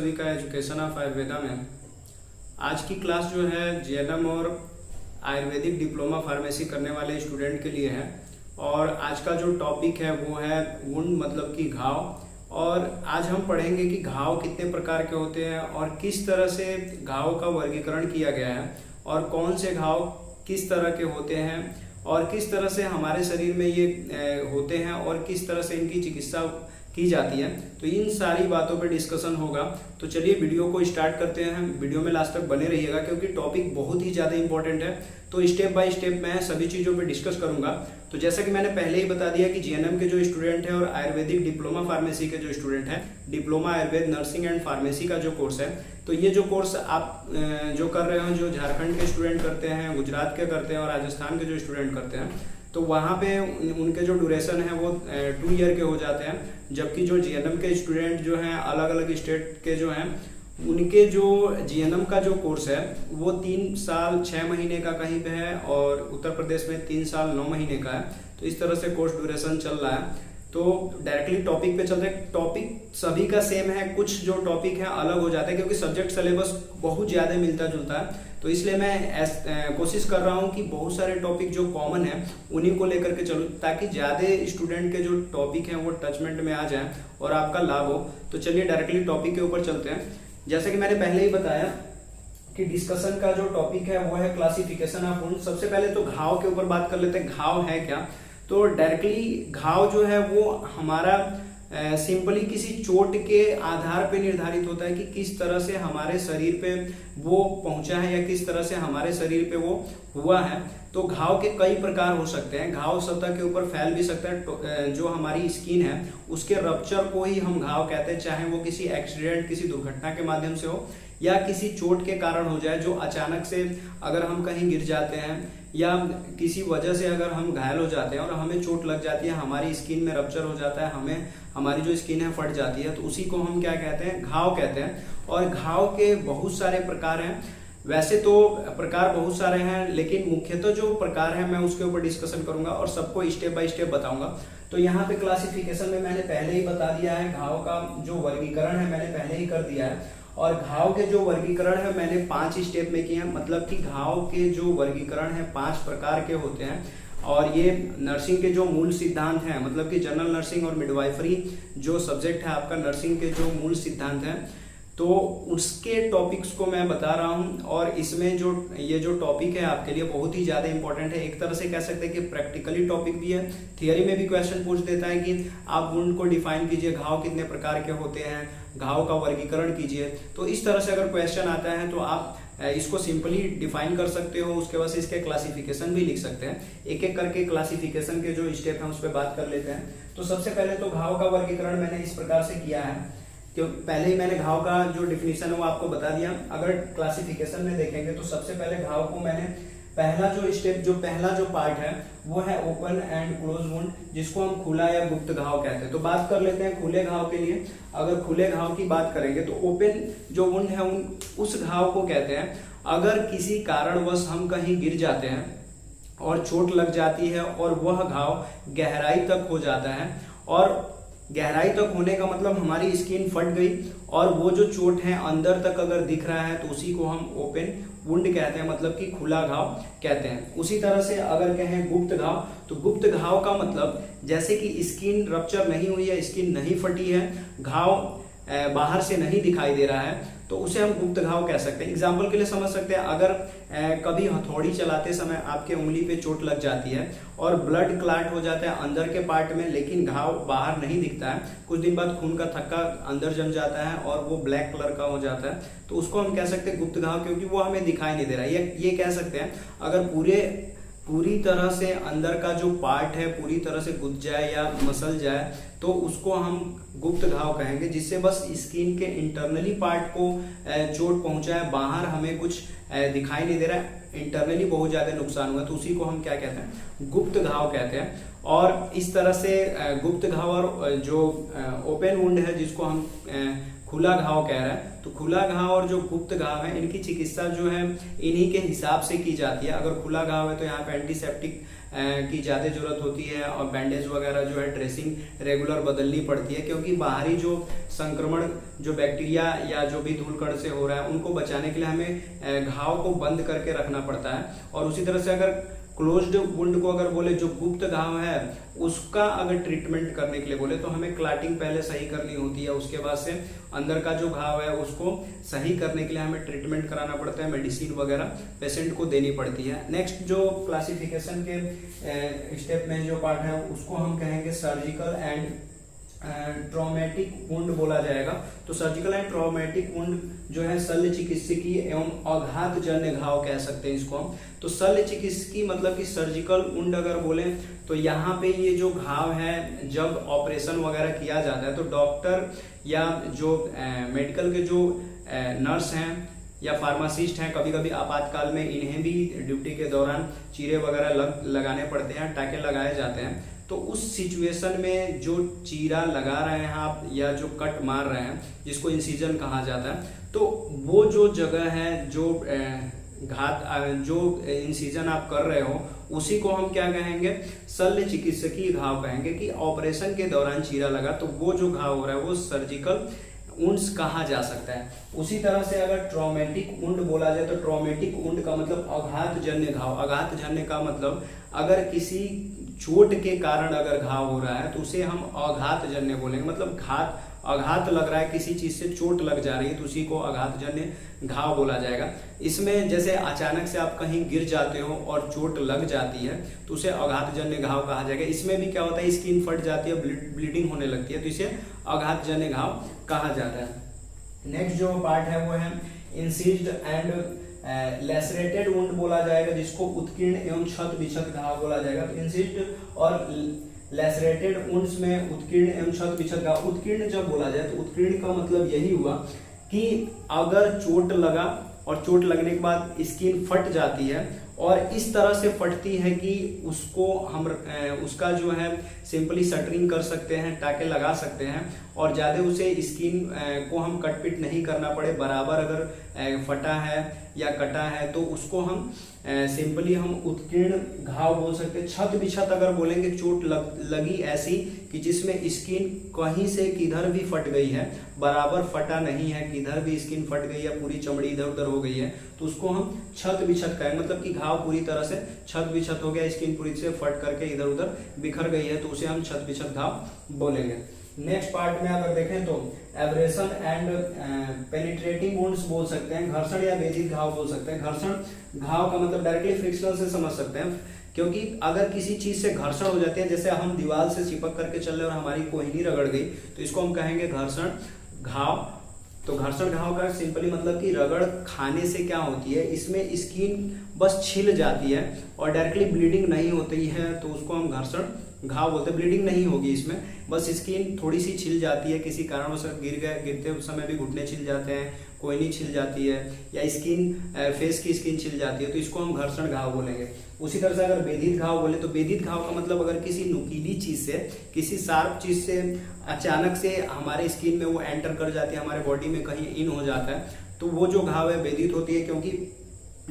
सभी का education of Ayurveda में। आज की क्लास जो है जीएनएम और आयुर्वेदिक डिप्लोमा फार्मेसी करने वाले स्टूडेंट के लिए है। और आज का जो टॉपिक है वो है वुंड मतलब कि घाव। और आज हम पढ़ेंगे कि घाव कितने प्रकार के होते हैं और किस तरह से घाव का वर्गीकरण किया गया है और कौन से घाव किस तरह के होते हैं और किस तरह से हमारे शरीर में ये होते हैं और किस तरह से इनकी चिकित्सा की जाती है। तो इन सारी बातों पे डिस्कशन होगा। तो चलिए वीडियो को स्टार्ट करते हैं। वीडियो में लास्ट तक बने रहिएगा क्योंकि टॉपिक बहुत ही ज़्यादा इंपॉर्टेंट है। तो स्टेप बाय स्टेप मैं सभी चीज़ों पे डिस्कस करूंगा। तो जैसा कि मैंने पहले ही बता दिया कि जीएनएम के जो स्टूडेंट हैं और आयुर्वेदिक डिप्लोमा फार्मेसी के जो स्टूडेंट हैं, diploma Ayurveda nursing and pharmacy का जो कोर्स है, तो ये जो कोर्स आप जो कर रहे हो, जो झारखंड के स्टूडेंट करते हैं, गुजरात के करते हैं और राजस्थान के जो स्टूडेंट करते हैं, तो वहाँ पे उनके जो ड्यूरेशन है वो 2 ईयर के हो जाते हैं। जबकि जो जीएनएम के स्टूडेंट जो हैं अलग अलग स्टेट के जो हैं, उनके जो जीएनएम का जो कोर्स है वो 3 साल 6 महीने का कहीं पे है और उत्तर प्रदेश में 3 साल 9 महीने का है। तो इस तरह से कोर्स ड्यूरेशन चल रहा है। तो डायरेक्टली टॉपिक पे चलते हैं। टॉपिक सभी का सेम है, कुछ जो टॉपिक है अलग हो जाते हैं क्योंकि सब्जेक्ट सिलेबस बहुत ज़्यादा मिलता जुलता है। तो इसलिए मैं कोशिश कर रहा हूँ कि बहुत सारे टॉपिक जो कॉमन है उन्हीं को लेकर के चलूँ ताकि ज़्यादा स्टूडेंट के जो टॉपिक हैं वो टचमेंट में आ जाए और आपका लाभ हो। तो चलिए डायरेक्टली टॉपिक के ऊपर चलते हैं। जैसा कि मैंने पहले ही बताया कि डिस्कशन का जो टॉपिक है वो है क्लासिफिकेशन ऑफ वुंड। सबसे पहले तो घाव के ऊपर बात कर लेते हैं। घाव है क्या? तो डायरेक्टली घाव जो है वो हमारा सिंपली किसी चोट के आधार पे निर्धारित होता है कि किस तरह से हमारे शरीर पे वो पहुंचा है या किस तरह से हमारे शरीर पे वो हुआ है। तो घाव के कई प्रकार हो सकते हैं। घाव सतह के ऊपर फैल भी सकता है। जो हमारी स्किन है उसके रप्चर को ही हम घाव कहते हैं, चाहे वो किसी एक्सीडेंट, किसी दुर्घटना के माध्यम से हो या किसी चोट के कारण हो जाए, जो अचानक से अगर हम कहीं गिर जाते हैं या किसी वजह से अगर हम घायल हो जाते हैं और हमें चोट लग जाती है, हमारी स्किन में रप्चर हो जाता है, हमारी जो स्किन है फट जाती है, तो उसी को हम क्या कहते हैं? घाव कहते हैं। और घाव के बहुत सारे प्रकार हैं। वैसे तो प्रकार बहुत सारे हैं लेकिन मुख्यतः जो प्रकार है मैं उसके ऊपर डिस्कशन करूंगा और सबको स्टेप बाय स्टेप बताऊंगा। तो यहाँ पे क्लासिफिकेशन में मैंने पहले ही बता दिया है। घाव का जो वर्गीकरण है मैंने पहले ही कर दिया है और घाव के जो वर्गीकरण है मैंने 5 स्टेप में किए हैं। मतलब कि घाव के जो वर्गीकरण है 5 प्रकार के होते हैं और ये नर्सिंग के जो मूल सिद्धांत हैं, मतलब कि जनरल नर्सिंग और मिडवाइफरी जो सब्जेक्ट है आपका, नर्सिंग के जो मूल सिद्धांत हैं, तो उसके टॉपिक्स को मैं बता रहा हूं। और इसमें जो ये जो टॉपिक है आपके लिए बहुत ही ज्यादा इंपॉर्टेंट है। एक तरह से कह सकते हैं कि प्रैक्टिकली टॉपिक भी है। थियरी में भी क्वेश्चन पूछ देता है कि आप वुंड को डिफाइन कीजिए, घाव कितने प्रकार के होते हैं, घाव का वर्गीकरण कीजिए। तो इस तरह से अगर क्वेश्चन आता है तो आप इसको सिंपली डिफाइन कर सकते हो, उसके बाद इसके क्लासिफिकेशन भी लिख सकते हैं। एक एक करके क्लासिफिकेशन के जो स्टेप हैं उस पर बात कर लेते हैं। तो सबसे पहले तो घाव का वर्गीकरण मैंने इस प्रकार से किया है कि पहले ही मैंने घाव का जो डिफिनीशन है वो आपको बता दिया। अगर क्लासिफिकेशन में देखेंगे तो सबसे पहले घाव को मैंने पहला जो पार्ट है वो है ओपन एंड क्लोज वुंड, जिसको हम खुला या गुप्त घाव कहते हैं। तो बात कर लेते हैं खुले घाव के लिए। अगर खुले घाव की बात करेंगे तो ओपन जो वुंड है उस घाव को कहते हैं अगर किसी कारणवश हम कहीं गिर जाते हैं और चोट लग जाती है और वह घाव गहराई तक हो जाता है। और गहराई तक होने का मतलब हमारी स्किन फट गई और वो जो चोट है अंदर तक अगर दिख रहा है तो उसी को हम ओपन वुंड कहते हैं, मतलब कि खुला घाव कहते हैं। उसी तरह से अगर कहें गुप्त घाव, तो गुप्त घाव का मतलब जैसे कि स्किन रप्चर नहीं हुई है, स्किन नहीं फटी है, घाव बाहर से नहीं दिखाई दे रहा है, तो उसे हम गुप्त घाव कह सकते हैं। एग्जाम्पल के लिए समझ सकते हैं, अगर कभी हथौड़ी चलाते समय आपके उंगली पे चोट लग जाती है और ब्लड क्लॉट हो जाता है अंदर के पार्ट में, लेकिन घाव बाहर नहीं दिखता है, कुछ दिन बाद खून का थक्का अंदर जम जाता है और वो ब्लैक कलर का हो जाता है, तो उसको हम कह सकते हैं गुप्त घाव, क्योंकि वो हमें दिखाई नहीं दे रहा है। ये कह सकते हैं अगर पूरी तरह से अंदर का जो पार्ट है पूरी तरह से गुज जाए या मसल जाए तो उसको हम गुप्त घाव कहेंगे, जिससे बस स्किन के इंटरनली पार्ट को चोट पहुंचा है, बाहर हमें कुछ दिखाई नहीं दे रहा है, इंटरनली बहुत ज्यादा नुकसान हुआ, तो उसी को हम क्या कहते हैं? गुप्त घाव कहते हैं। और इस तरह से गुप्त घाव और जो ओपन वुंड है जिसको हम खुला घाव कह रहा है, तो खुला घाव और जो गुप्त घाव है इनकी चिकित्सा जो है इन्हीं के हिसाब से की जाती है। अगर खुला घाव है तो यहाँ पे एंटीसेप्टिक की ज़्यादा जरूरत होती है और बैंडेज वगैरह जो है ड्रेसिंग रेगुलर बदलनी पड़ती है, क्योंकि बाहरी जो संक्रमण जो बैक्टीरिया या जो भी धूल कण से हो रहा है उनको बचाने के लिए हमें घाव को बंद करके रखना पड़ता है। और उसी तरह से अगर क्लोज्ड वुंड को अगर बोले, जो गुप्त घाव है उसका अगर ट्रीटमेंट करने के लिए बोले तो हमें क्लॉटिंग पहले सही करनी होती है, उसके बाद से अंदर का जो घाव है उसको सही करने के लिए हमें ट्रीटमेंट कराना पड़ता है, मेडिसिन वगैरह पेशेंट को देनी पड़ती है। नेक्स्ट जो क्लासिफिकेशन के स्टेप में जो पार्ट है उसको हम कहेंगे सर्जिकल एंड ट्रॉमेटिक वुंड बोला जाएगा। तो सर्जिकल एंड ट्रॉमेटिक वुंड जो है शल्य चिकित्सकीय एवं आघातजन्य घाव कह सकते हैं इसको हम। तो शल्य चिकित्सकीय मतलब कि सर्जिकल वुंड अगर बोले तो यहाँ पे ये जो घाव है जब ऑपरेशन वगैरह किया जाता है तो डॉक्टर या जो मेडिकल के जो नर्स हैं या फार्मासिस्ट हैं, कभी कभी आपातकाल में इन्हें भी ड्यूटी के दौरान चीरे वगैरह लगाने पड़ते हैं, टाके लगाए जाते हैं। तो उस सिचुएशन में जो चीरा लगा रहे हैं आप या जो कट मार रहे हैं जिसको इंसिजन कहा जाता है, तो वो जो जगह है जो जो इंसिजन आप कर रहे हो उसी को हम क्या कहेंगे, शल्य चिकित्सकीय घाव कहेंगे। कि ऑपरेशन के दौरान चीरा लगा तो वो जो घाव हो रहा है वो सर्जिकल वुंड्स कहा जा सकता है। उसी तरह से अगर ट्रॉमेटिक वुंड बोला जाए तो ट्रॉमेटिक वुंड का मतलब आघातजन्य घाव। आघातजन्य का मतलब अगर किसी चोट के कारण अगर घाव हो रहा है तो उसे हम आघातजन्य बोलेंगे। मतलब आघात लग रहा है, किसी चीज से चोट लग जा रही है तो उसी को आघातजन्य घाव बोला जाएगा। इसमें जैसे अचानक से आप कहीं गिर जाते हो और चोट लग जाती है तो उसे आघातजन्य घाव कहा जाएगा। इसमें भी क्या होता है, स्किन फट जाती है, ब्लीडिंग होने लगती है, तो इसे आघातजन्य घाव कहा जाता है। नेक्स्ट जो पार्ट है वो है इंसिज्ड एंड लैसरेटेड वुंड बोला जाएगा, जिसको उत्कीर्ण एवं क्षत विक्षत घाव बोला जाएगा। तो इंसिज्ड और लैसरेटेड वुंड्स में उत्कीर्ण एवं क्षत विक्षत घाव। उत्कीर्ण जब बोला जाए तो उत्कीर्ण का मतलब यही हुआ कि अगर चोट लगा और चोट लगने के बाद स्किन फट जाती है और इस तरह से फटती है कि उसको हम उसका जो है सिंपली शटरिंग कर सकते हैं, टाके लगा सकते हैं और ज़्यादा उसे स्किन को हम कटपिट नहीं करना पड़े। बराबर अगर फटा है या कटा है तो उसको हम सिंपली हम उत्कीर्ण घाव बोल सकते हैं। छत विक्षत अगर बोलेंगे, चोट लगी ऐसी कि जिसमें स्किन कहीं से किधर भी फट गई है, बराबर फटा नहीं है, किधर भी स्किन फट गई है, पूरी चमड़ी इधर उधर हो गई है, तो उसको हम छत विक्षत कहेंगे। मतलब कि घाव पूरी तरह से छत विक्षत हो गया, स्किन पूरी से फट करके इधर उधर बिखर गई है, तो उसे हम छत विक्षत घाव बोलेंगे। नेक्स्ट पार्ट में अगर देखें तो एब्रेशन एंड पेनिट्रेटिंग वुंड्स बोल सकते हैं, घर्षण या वेदित घाव बोल सकते हैं। घर्षण घाव का मतलब डायरेक्टली फ्रिक्शनल से समझ सकते हैं, क्योंकि अगर किसी चीज से घर्षण हो जाती है, जैसे हम दीवार से चिपक करके चल रहे और हमारी कोहनी रगड़ गई, तो इसको हम कहेंगे घर्षण घाव। तो घर्षण घाव का सिंपली मतलब कि रगड़ खाने से क्या होती है, इसमें स्किन बस छिल जाती है और डायरेक्टली ब्लीडिंग नहीं होती है, तो उसको हम घर्षण घाव बोलते हैं। ब्लीडिंग नहीं होगी इसमें, बस स्किन थोड़ी सी छिल जाती है, किसी कारणवश गिरते समय भी घुटने छिल जाते हैं, कोहनी छिल जाती है या स्किन फेस की स्किन छिल जाती है, तो इसको हम घर्षण घाव बोलेंगे। उसी तरह से अगर वेदित घाव बोले तो वेदित घाव का मतलब अगर किसी नुकीली चीज से, किसी शार्प चीज से अचानक से हमारे स्किन में वो एंटर कर जाती है, हमारे बॉडी में कहीं इन हो जाता है, तो वो जो घाव है वेदित होती है, क्योंकि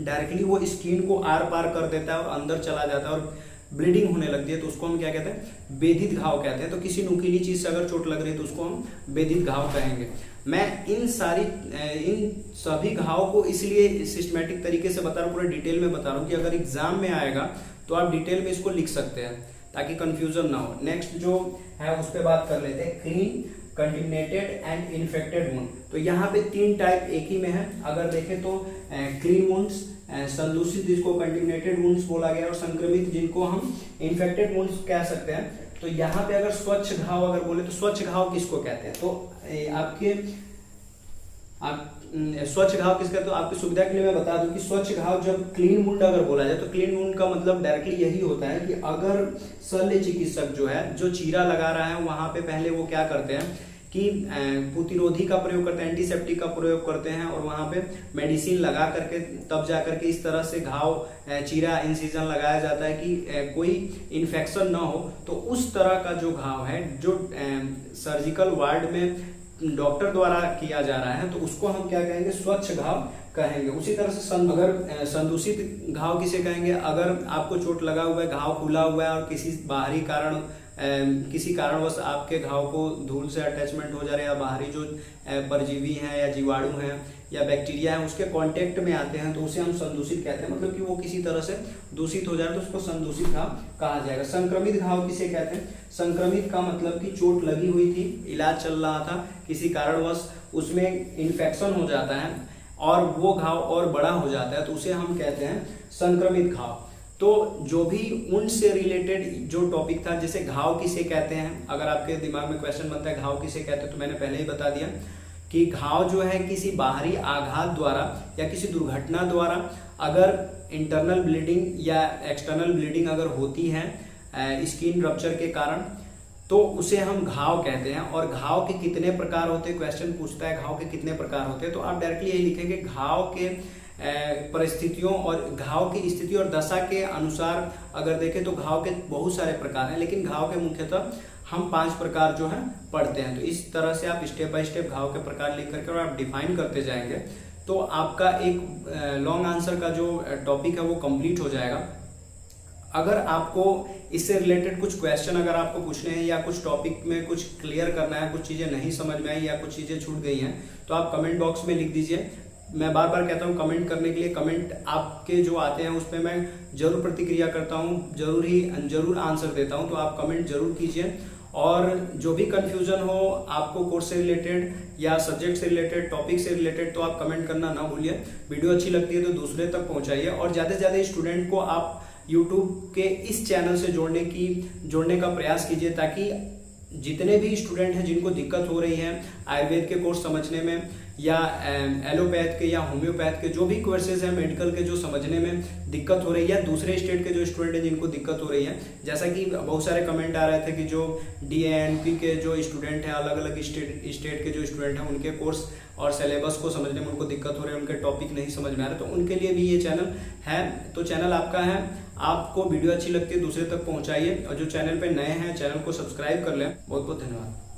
डायरेक्टली वो स्किन को आर पार कर देता है और अंदर चला जाता है और ब्लीडिंग होने लगती है, तो उसको हम क्या कहते हैं, वेदित घाव कहते हैं। तो किसी नुकीली चीज से अगर चोट लग रही है तो उसको हम वेदित घाव कहेंगे। मैं इन सभी घाव को इसलिए सिस्टमेटिक तरीके से बता रहा हूँ, पूरे डिटेल में बता रहा हूँ कि अगर एग्जाम में आएगा तो आप डिटेल में इसको लिख सकते हैं ताकि कंफ्यूजन ना हो। नेक्स्ट जो है उस पर बात कर लेते हैं, clean, contaminated and infected wound. तो यहाँ पे तीन टाइप एक ही में है। अगर देखें तो क्लीन वुंड्स, संदूषित जिसको कंटेमिनेटेड वुंड्स बोला गया, और संक्रमित जिनको हम इन्फेक्टेड वुंड्स कह सकते हैं। तो यहाँ पे अगर स्वच्छ घाव अगर बोले तो स्वच्छ घाव किसको कहते हैं, तो स्वच्छ घाव किसका, तो आपकी सुविधा के लिए मैं बता दूं कि स्वच्छ घाव जब क्लीन वुंड अगर बोला जाए तो क्लीन वुंड का मतलब डायरेक्टली यही होता है कि अगर शल्य चिकित्सक जो है जो चीरा लगा रहा है वहां पे पहले वो क्या करते हैं कि प्रतिरोधी का प्रयोग करते हैं, एंटीसेप्टिक का प्रयोग करते हैं और वहां पे मेडिसिन लगा करके तब जा करके इस तरह से घाव चीरा इंसिजन लगाया जाता है कि कोई इन्फेक्शन ना हो। तो उस तरह का जो घाव है जो सर्जिकल वार्ड में डॉक्टर द्वारा किया जा रहा है तो उसको हम क्या कहेंगे, स्वच्छ घाव कहेंगे। उसी तरह से अगर संदूषित घाव किसे कहेंगे, अगर आपको चोट लगा हुआ है, घाव खुला हुआ है और किसी कारणवश आपके घाव को धूल से अटैचमेंट हो जा रहे हैं, या बाहरी जो परजीवी हैं या जीवाणु हैं या बैक्टीरिया है उसके कांटेक्ट में आते हैं तो उसे हम संदूषित कहते हैं, मतलब कि वो किसी तरह से दूषित हो जाए तो उसको संदूषित घाव कहा जाएगा। संक्रमित घाव किसे कहते हैं, संक्रमित का मतलब कि चोट लगी हुई थी, इलाज चल रहा था, किसी कारणवश उसमें इन्फेक्शन हो जाता है और वो घाव और बड़ा हो जाता है तो उसे हम कहते हैं संक्रमित घाव। तो जो भी उनसे रिलेटेड जो टॉपिक था, जैसे घाव किसे कहते हैं, अगर आपके दिमाग में क्वेश्चन बनता है घाव किसे कहते हैं, तो मैंने पहले ही बता दिया कि घाव जो है किसी बाहरी आघात द्वारा या किसी दुर्घटना द्वारा अगर इंटरनल ब्लीडिंग या एक्सटर्नल ब्लीडिंग अगर होती है स्किन रप्चर के कारण तो उसे हम घाव कहते हैं। और घाव के कितने प्रकार होते हैं, क्वेश्चन पूछता है घाव के कितने प्रकार होते हैं, तो आप डायरेक्टली यही लिखेंगे घाव के परिस्थितियों और घाव की स्थिति और दशा के अनुसार अगर देखें तो घाव के बहुत सारे प्रकार हैं, लेकिन घाव के मुख्यतः हम 5 प्रकार जो है पढ़ते हैं। तो इस तरह से आप स्टेप बाय स्टेप घाव के प्रकार लिख करके और आप डिफाइन करते जाएंगे तो आपका एक लॉन्ग आंसर का जो टॉपिक है वो कंप्लीट हो जाएगा। अगर आपको इससे रिलेटेड कुछ क्वेश्चन अगर आपको पूछने हैं या कुछ टॉपिक में कुछ क्लियर करना है, कुछ चीज़ें नहीं समझ में आई या कुछ चीज़ें छूट गई हैं तो आप कमेंट बॉक्स में लिख दीजिए। मैं बार बार कहता हूँ कमेंट करने के लिए, कमेंट आपके जो आते हैं उसमें मैं जरूर प्रतिक्रिया करता हूँ, जरूर आंसर देता हूँ, तो आप कमेंट जरूर कीजिए। और जो भी कंफ्यूजन हो आपको कोर्स से रिलेटेड या सब्जेक्ट से रिलेटेड, टॉपिक से रिलेटेड, तो आप कमेंट करना ना भूलिए। वीडियो अच्छी लगती है तो दूसरे तक पहुंचाइए और ज़्यादा से ज़्यादा स्टूडेंट को आप यूट्यूब के इस चैनल से जोड़ने का प्रयास कीजिए ताकि जितने भी स्टूडेंट हैं जिनको दिक्कत हो रही है आयुर्वेद के कोर्स समझने में या एलोपैथ के या होम्योपैथ के जो भी कोर्सेज हैं मेडिकल के जो समझने में दिक्कत हो रही है, दूसरे स्टेट के जो स्टूडेंट हैं जिनको दिक्कत हो रही है, जैसा कि बहुत सारे कमेंट आ रहे थे कि जो DANP के जो स्टूडेंट हैं, अलग अलग स्टेट के जो स्टूडेंट हैं उनके कोर्स और सिलेबस को समझने में उनको दिक्कत हो रही है, उनके टॉपिक नहीं समझ में आ रहे, तो उनके लिए भी ये चैनल है। तो चैनल आपका है, आपको वीडियो अच्छी लगती है दूसरे तक पहुँचाइए और जो चैनल पर नए हैं चैनल को सब्सक्राइब कर लें। बहुत बहुत धन्यवाद।